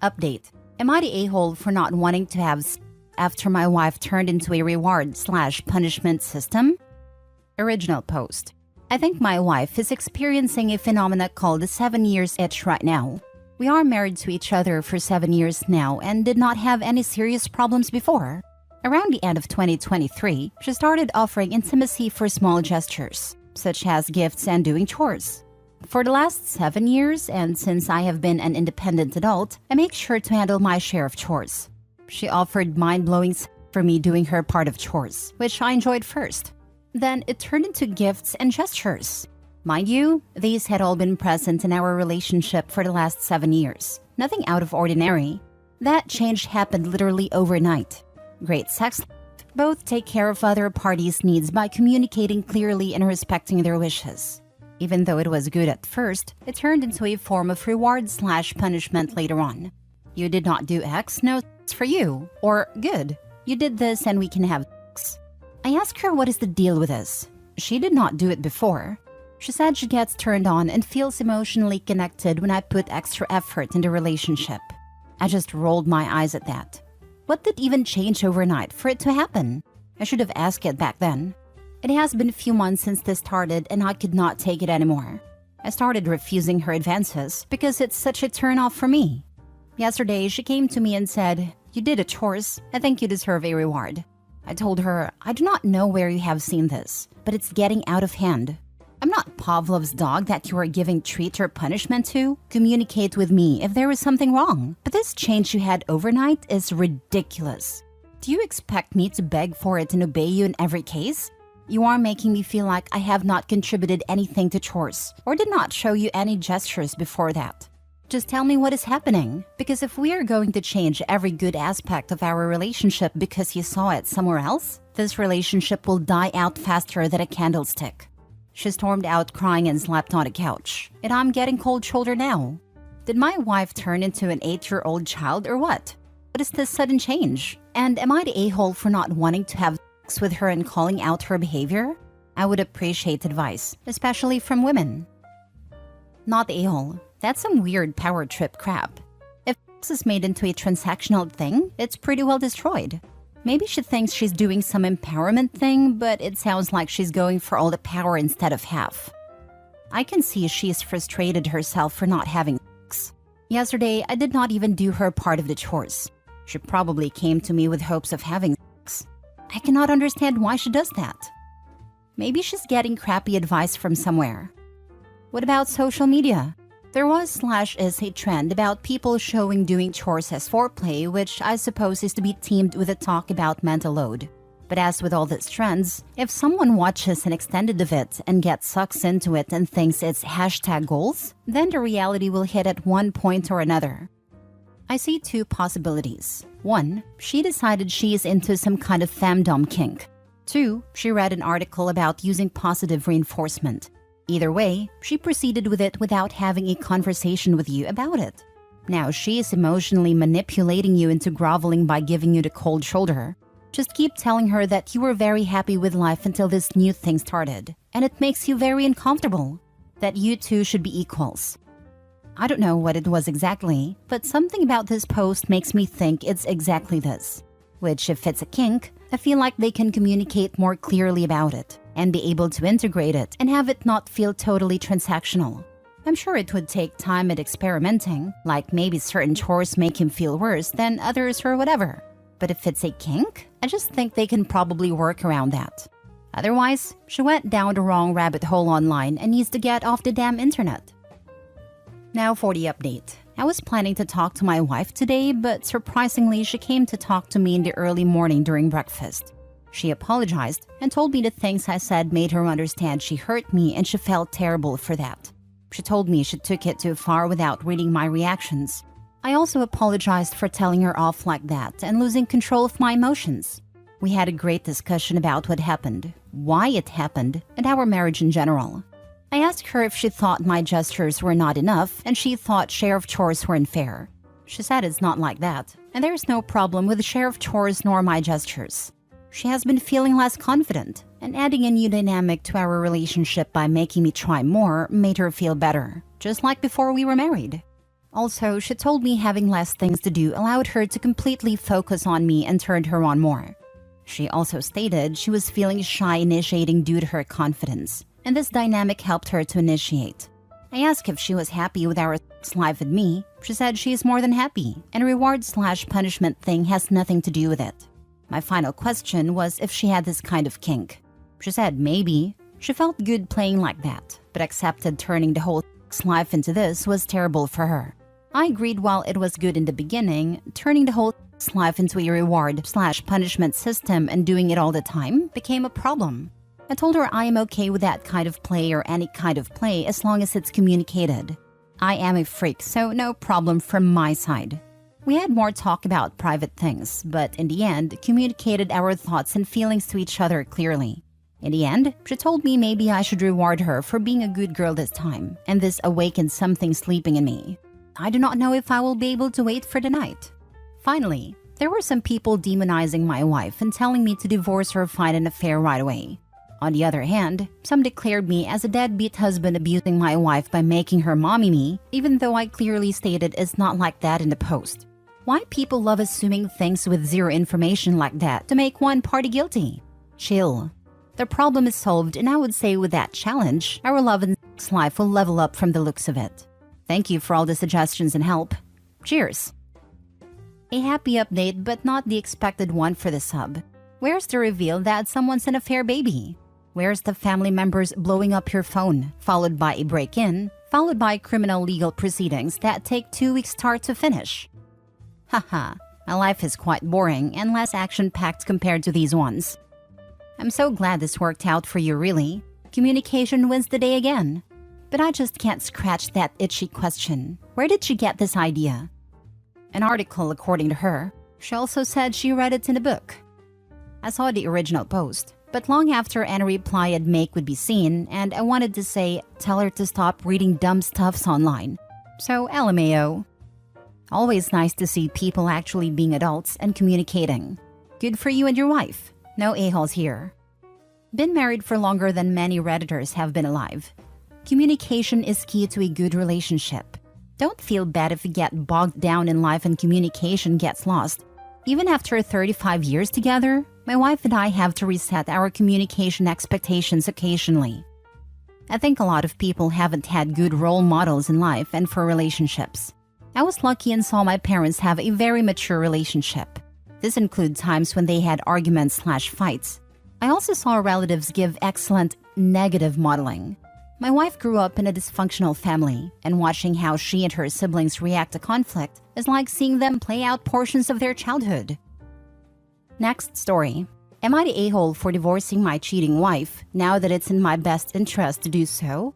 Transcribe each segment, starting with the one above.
Update. Am I the a-hole for not wanting to have sex after my wife turned into a reward/punishment system? Original post. I think my wife is experiencing a phenomena called the 7 years itch right now. We are married to each other for 7 years now and did not have any serious problems before. Around the end of 2023, she started offering intimacy for small gestures, such as gifts and doing chores. For the last 7 years, and since I have been an independent adult, I make sure to handle my share of chores. She offered mind-blowing sex for me doing her part of chores, which I enjoyed first. Then it turned into gifts and gestures. Mind you, these had all been present in our relationship for the last 7 years. Nothing out of ordinary. That change happened literally overnight. Great sex life. Both take care of other parties' needs by communicating clearly and respecting their wishes. Even though it was good at first, it turned into a form of reward/punishment later on. You did not do X, no sex for you. Or, good, you did this and we can have sex. I asked her what is the deal with this. She did not do it before. She said she gets turned on and feels emotionally connected when I put extra effort in the relationship. I just rolled my eyes at that. What did even change overnight for it to happen? I should have asked it back then. It has been a few months since this started and I could not take it anymore. I started refusing her advances because it's such a turn-off for me. Yesterday, she came to me and said, "You did a chores. I think you deserve a reward." I told her, "I do not know where you have seen this, but it's getting out of hand. I'm not Pavlov's dog that you are giving treat or punishment to. Communicate with me if there is something wrong. But this change you had overnight is ridiculous. Do you expect me to beg for it and obey you in every case? You are making me feel like I have not contributed anything to chores or did not show you any gestures before that. Just tell me what is happening, because if we are going to change every good aspect of our relationship because you saw it somewhere else, this relationship will die out faster than a candlestick." She stormed out crying and slept on the couch, and I'm getting cold shoulder now. Did my wife turn into an 8-year-old child or what? What is this sudden change? And am I the a-hole for not wanting to have sex with her and calling out her behavior? I would appreciate advice, especially from women. Not the a-hole. That's some weird power trip crap. If sex is made into a transactional thing, it's pretty well destroyed. Maybe she thinks she's doing some empowerment thing, but it sounds like she's going for all the power instead of half. I can see she's frustrated herself for not having sex. Yesterday, I did not even do her part of the chores. She probably came to me with hopes of having sex. I cannot understand why she does that. Maybe she's getting crappy advice from somewhere. What about social media? There was/is a trend about people showing doing chores as foreplay, which I suppose is to be teamed with a talk about mental load. But as with all these trends, if someone watches an extended of it and gets sucked into it and thinks it's #goals, then the reality will hit at one point or another. I see two possibilities. 1, she decided she is into some kind of femdom kink. 2, she read an article about using positive reinforcement. Either way, she proceeded with it without having a conversation with you about it. Now she is emotionally manipulating you into groveling by giving you the cold shoulder. Just keep telling her that you were very happy with life until this new thing started, and it makes you very uncomfortable, that you two should be equals. I don't know what it was exactly, but something about this post makes me think it's exactly this. Which, if it's a kink, I feel like they can communicate more clearly about it and be able to integrate it and have it not feel totally transactional. I'm sure it would take time and experimenting, like maybe certain chores make him feel worse than others or whatever. But if it's a kink, I just think they can probably work around that. Otherwise, she went down the wrong rabbit hole online and needs to get off the damn internet. Now for the update. I was planning to talk to my wife today, but surprisingly she came to talk to me in the early morning during breakfast. She apologized and told me the things I said made her understand she hurt me and she felt terrible for that. She told me she took it too far without reading my reactions. I also apologized for telling her off like that and losing control of my emotions. We had a great discussion about what happened, why it happened, and our marriage in general. I asked her if she thought my gestures were not enough and she thought share of chores were unfair. She said it's not like that, and there's no problem with the share of chores nor my gestures. She has been feeling less confident, and adding a new dynamic to our relationship by making me try more made her feel better, just like before we were married. Also, she told me having less things to do allowed her to completely focus on me and turned her on more. She also stated she was feeling shy initiating due to her confidence, and this dynamic helped her to initiate. I asked if she was happy with our sex life with me. She said she is more than happy, and reward/punishment thing has nothing to do with it. My final question was if she had this kind of kink. She said maybe. She felt good playing like that, but accepted turning the whole sex life into this was terrible for her. I agreed while it was good in the beginning, turning the whole sex life into a reward/punishment system and doing it all the time became a problem. I told her I am okay with that kind of play or any kind of play as long as it's communicated. I am a freak, so no problem from my side. We had more talk about private things, but in the end, communicated our thoughts and feelings to each other clearly. In the end, she told me maybe I should reward her for being a good girl this time, and this awakened something sleeping in me. I do not know if I will be able to wait for the night. Finally, there were some people demonizing my wife and telling me to divorce her or find an affair right away. On the other hand, some declared me as a deadbeat husband abusing my wife by making her mommy me, even though I clearly stated it's not like that in the post. Why people love assuming things with zero information like that to make one party guilty? Chill. The problem is solved, and I would say with that challenge, our love and sex life will level up from the looks of it. Thank you for all the suggestions and help. Cheers! A happy update, but not the expected one for the sub. Where's the reveal that someone's an affair baby? Where's the family members blowing up your phone, followed by a break-in, followed by criminal legal proceedings that take 2 weeks start to finish? Haha, my life is quite boring and less action-packed compared to these ones. I'm so glad this worked out for you, really. Communication wins the day again. But I just can't scratch that itchy question. Where did she get this idea? An article, according to her. She also said she read it in a book. I saw the original post, but long after any reply I'd make would be seen, and I wanted to say, tell her to stop reading dumb stuffs online. So, LMAO. Always nice to see people actually being adults and communicating. Good for you and your wife. No a-holes here. Been married for longer than many Redditors have been alive. Communication is key to a good relationship. Don't feel bad if you get bogged down in life and communication gets lost. Even after 35 years together, my wife and I have to reset our communication expectations occasionally. I think a lot of people haven't had good role models in life and for relationships. I was lucky and saw my parents have a very mature relationship. This includes times when they had arguments/fights. I also saw relatives give excellent negative modeling. My wife grew up in a dysfunctional family, and watching how she and her siblings react to conflict is like seeing them play out portions of their childhood. Next story. Am I the a-hole for divorcing my cheating wife now that it's in my best interest to do so?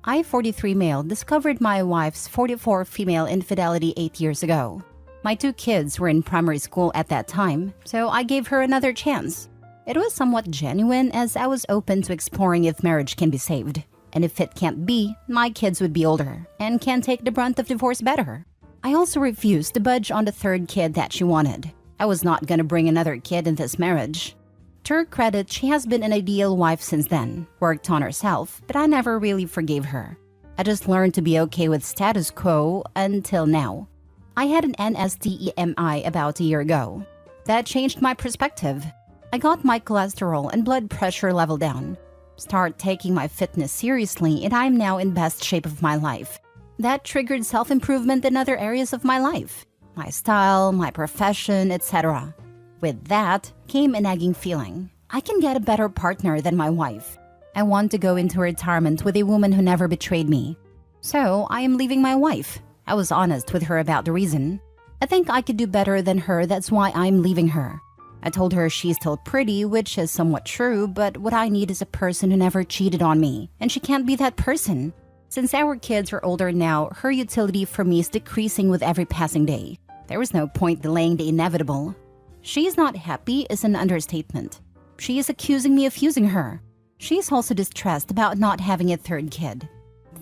I, 43 male, discovered my wife's 44 female infidelity 8 years ago. My 2 kids were in primary school at that time, so I gave her another chance. It was somewhat genuine as I was open to exploring if marriage can be saved. And if it can't be, my kids would be older and can take the brunt of divorce better. I also refused to budge on the 3rd kid that she wanted. I was not gonna bring another kid in this marriage. To her credit, she has been an ideal wife since then, worked on herself, but I never really forgave her. I just learned to be okay with status quo until now. I had an NSTEMI about a year ago. That changed my perspective. I got my cholesterol and blood pressure level down. Start taking my fitness seriously, and I'm now in best shape of my life. That triggered self-improvement in other areas of my life. My style, my profession, etc. With that came a nagging feeling. I can get a better partner than my wife. I want to go into retirement with a woman who never betrayed me. So I am leaving my wife. I was honest with her about the reason. I think I could do better than her, that's why I'm leaving her. I told her she's still pretty, which is somewhat true, but what I need is a person who never cheated on me, and she can't be that person. Since our kids are older now, her utility for me is decreasing with every passing day. There was no point delaying the inevitable. She's not happy is an understatement. She is accusing me of using her. She's also distressed about not having a 3rd kid.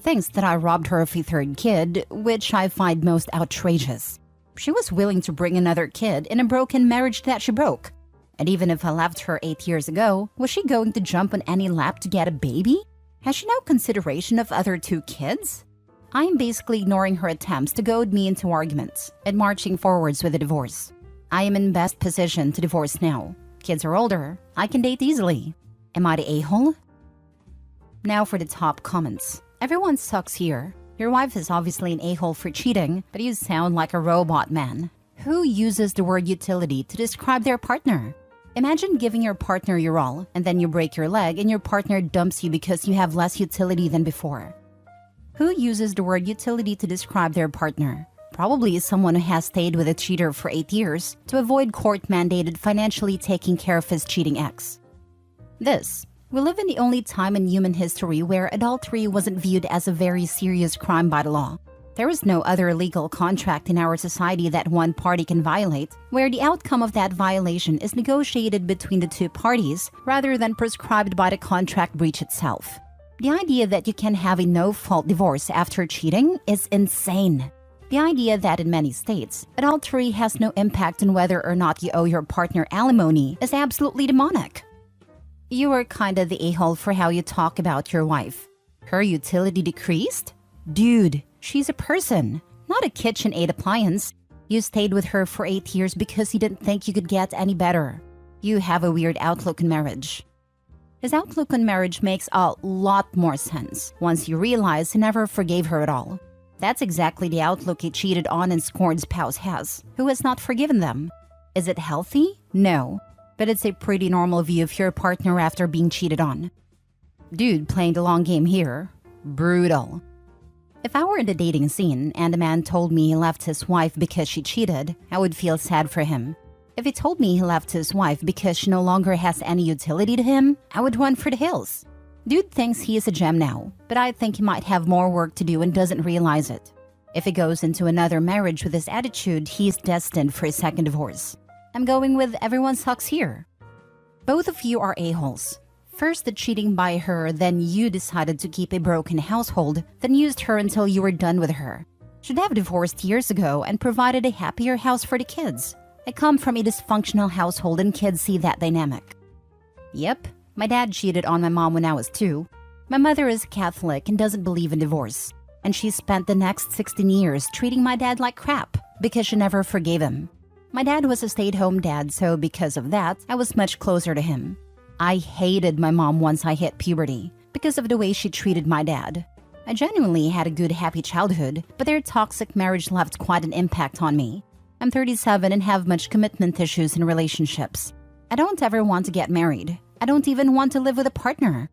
Thinks that I robbed her of a 3rd kid, which I find most outrageous. She was willing to bring another kid in a broken marriage that she broke. And even if I left her 8 years ago, was she going to jump on any lap to get a baby? Has she no consideration of other 2 kids? I am basically ignoring her attempts to goad me into arguments and marching forwards with a divorce. I am in best position to divorce now. Kids are older. I can date easily. Am I the a-hole? Now for the top comments. Everyone sucks here. Your wife is obviously an a-hole for cheating, but you sound like a robot man. Who uses the word utility to describe their partner? Imagine giving your partner your all, and then you break your leg and your partner dumps you because you have less utility than before. Who uses the word utility to describe their partner? Probably someone who has stayed with a cheater for 8 years to avoid court-mandated financially taking care of his cheating ex. We live in the only time in human history where adultery wasn't viewed as a very serious crime by the law. There is no other legal contract in our society that one party can violate, where the outcome of that violation is negotiated between the two parties rather than prescribed by the contract breach itself. The idea that you can have a no-fault divorce after cheating is insane. The idea that in many states, adultery has no impact on whether or not you owe your partner alimony is absolutely demonic. You are kinda the a-hole for how you talk about your wife. Her utility decreased? Dude, she's a person, not a KitchenAid appliance. You stayed with her for 8 years because you didn't think you could get any better. You have a weird outlook on marriage. His outlook on marriage makes a lot more sense once you realize he never forgave her at all. That's exactly the outlook a cheated on and scorned spouse has, who has not forgiven them. Is it healthy? No. But it's a pretty normal view of your partner after being cheated on. Dude playing the long game here. Brutal. If I were in the dating scene and a man told me he left his wife because she cheated, I would feel sad for him. If he told me he left his wife because she no longer has any utility to him, I would run for the hills. Dude thinks he is a gem now, but I think he might have more work to do and doesn't realize it. If he goes into another marriage with this attitude, he is destined for a second divorce. I'm going with everyone sucks here. Both of you are a-holes. First the cheating by her, then you decided to keep a broken household, then used her until you were done with her. Should have divorced years ago and provided a happier house for the kids. I come from a dysfunctional household and kids see that dynamic. Yep, my dad cheated on my mom when I was 2. My mother is Catholic and doesn't believe in divorce. And she spent the next 16 years treating my dad like crap because she never forgave him. My dad was a stay-at-home dad, so because of that, I was much closer to him. I hated my mom once I hit puberty because of the way she treated my dad. I genuinely had a good, happy childhood, but their toxic marriage left quite an impact on me. I'm 37 and have much commitment issues in relationships. I don't ever want to get married. I don't even want to live with a partner.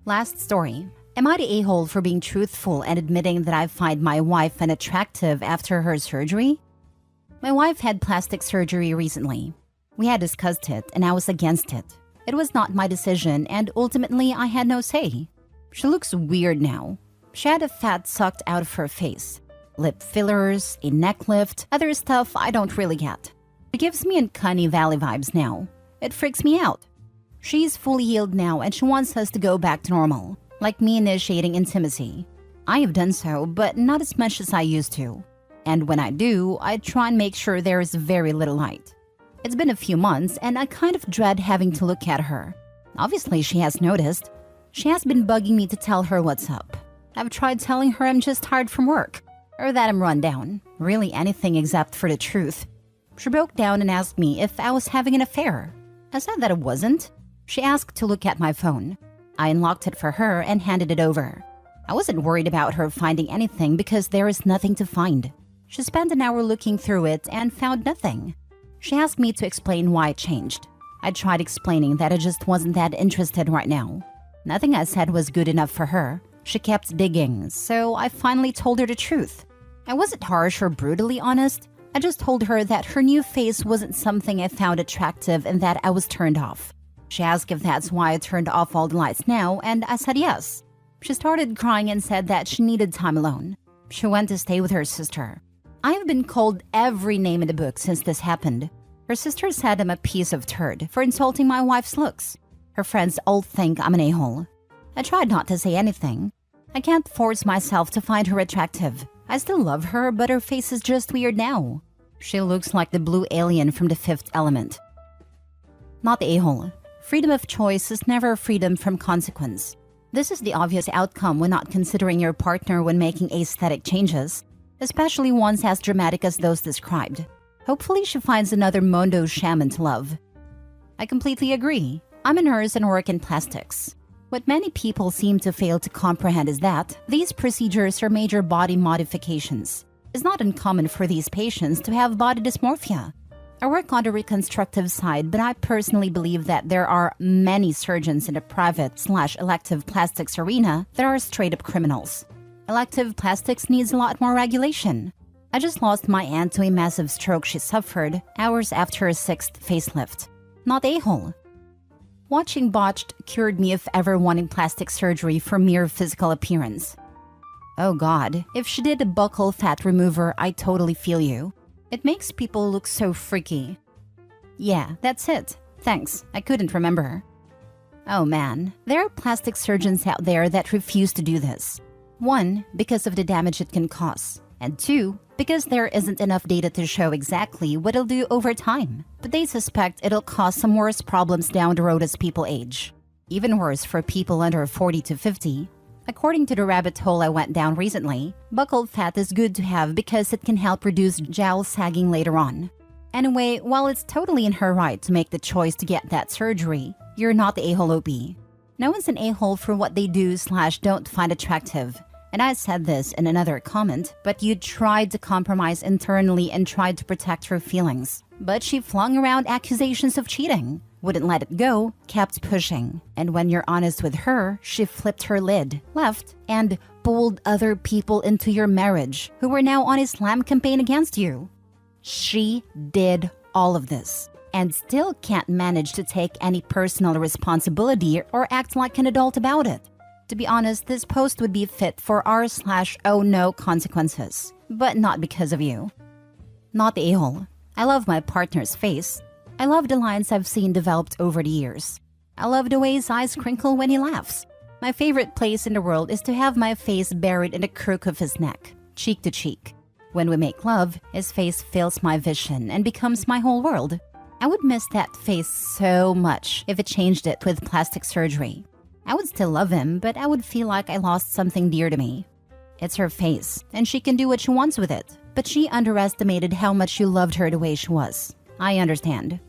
Last story. Am I the a-hole for being truthful and admitting that I find my wife unattractive after her surgery? My wife had plastic surgery recently. We had discussed it and I was against it. It was not my decision and ultimately I had no say. She looks weird now. She had a fat sucked out of her face. Lip fillers, a neck lift, other stuff I don't really get. It gives me Uncanny Valley vibes now. It freaks me out. She's fully healed now and she wants us to go back to normal, like me initiating intimacy. I have done so, but not as much as I used to. And when I do, I try and make sure there is very little light. It's been a few months and I kind of dread having to look at her. Obviously, she has noticed. She has been bugging me to tell her what's up. I've tried telling her I'm just tired from work, or that I'm run down. Really anything except for the truth. She broke down and asked me if I was having an affair. I said that I wasn't. She asked to look at my phone. I unlocked it for her and handed it over. I wasn't worried about her finding anything because there is nothing to find. She spent an hour looking through it and found nothing. She asked me to explain why it changed. I tried explaining that I just wasn't that interested right now. Nothing I said was good enough for her. She kept digging, so I finally told her the truth. I wasn't harsh or brutally honest. I just told her that her new face wasn't something I found attractive and that I was turned off. She asked if that's why I turned off all the lights now, and I said yes. She started crying and said that she needed time alone. She went to stay with her sister. I have been called every name in the book since this happened. Her sister said I'm a piece of turd for insulting my wife's looks. Her friends all think I'm an a-hole. I tried not to say anything. I can't force myself to find her attractive. I still love her, but her face is just weird now. She looks like the blue alien from The Fifth Element. Not the a-hole. Freedom of choice is never freedom from consequence. This is the obvious outcome when not considering your partner when making aesthetic changes, especially ones as dramatic as those described. Hopefully she finds another Mondo shaman to love. I completely agree. I'm a nurse and work in plastics. What many people seem to fail to comprehend is that these procedures are major body modifications. It's not uncommon for these patients to have body dysmorphia. I work on the reconstructive side, but I personally believe that there are many surgeons in the private/elective plastics arena that are straight-up criminals. Elective plastics needs a lot more regulation. I just lost my aunt to a massive stroke she suffered hours after her 6th facelift. Not a-hole. Watching Botched cured me of ever wanting plastic surgery for mere physical appearance. Oh god, if she did a buccal fat remover, I totally feel you. It makes people look so freaky. Yeah, that's it. Thanks, I couldn't remember. Oh man, there are plastic surgeons out there that refuse to do this. 1, because of the damage it can cause. And 2, because there isn't enough data to show exactly what it'll do over time. But they suspect it'll cause some worse problems down the road as people age. Even worse for people under 40 to 50. According to the rabbit hole I went down recently, buccal fat is good to have because it can help reduce jowl sagging later on. Anyway, while it's totally in her right to make the choice to get that surgery, you're not the a-hole OP. No one's an a-hole for what they do/don't find attractive. And I said this in another comment, but you tried to compromise internally and tried to protect her feelings. But she flung around accusations of cheating, wouldn't let it go, kept pushing. And when you're honest with her, she flipped her lid, left, and pulled other people into your marriage who were now on a slam campaign against you. She did all of this and still can't manage to take any personal responsibility or act like an adult about it. To be honest, this post would be fit for r/oh no consequences, but not because of you. Not the a-hole. I love my partner's face. I love the lines I've seen developed over the years. I love the way his eyes crinkle when he laughs. My favorite place in the world is to have my face buried in the crook of his neck, cheek to cheek. When we make love, his face fills my vision and becomes my whole world. I would miss that face so much if it changed it with plastic surgery. I would still love him, but I would feel like I lost something dear to me. It's her face, and she can do what she wants with it. But she underestimated how much you loved her the way she was. I understand.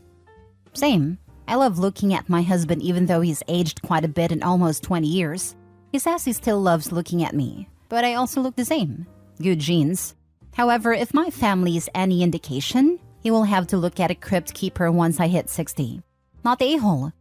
Same. I love looking at my husband even though he's aged quite a bit in almost 20 years. He says he still loves looking at me, but I also look the same. Good genes. However, if my family is any indication, he will have to look at a crypt keeper once I hit 60. Not the a-hole.